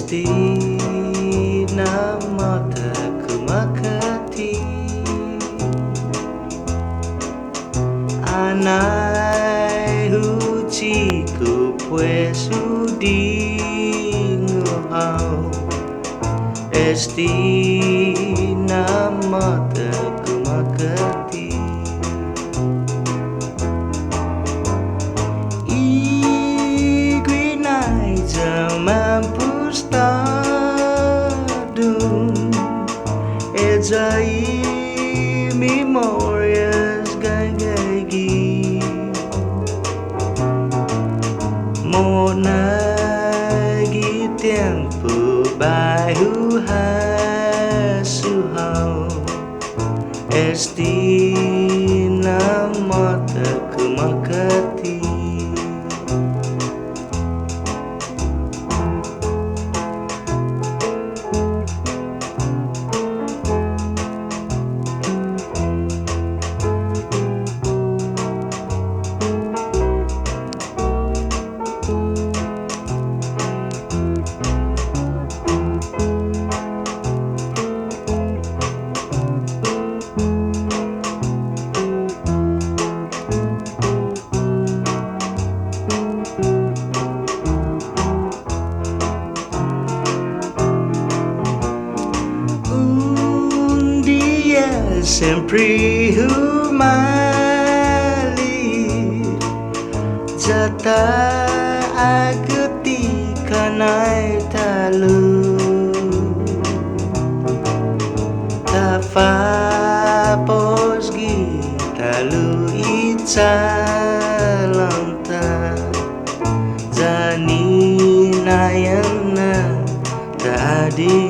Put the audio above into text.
Esti nama tak makati Anai huci ku pues udingo hau Esti nama tak makati Ejai memorias gagagi Monagi tempo bahu hasuhau Esti nama tak makati Sempre humali Jata agati kanai talu Tafa posgi talu icalanta Jani nayana tadi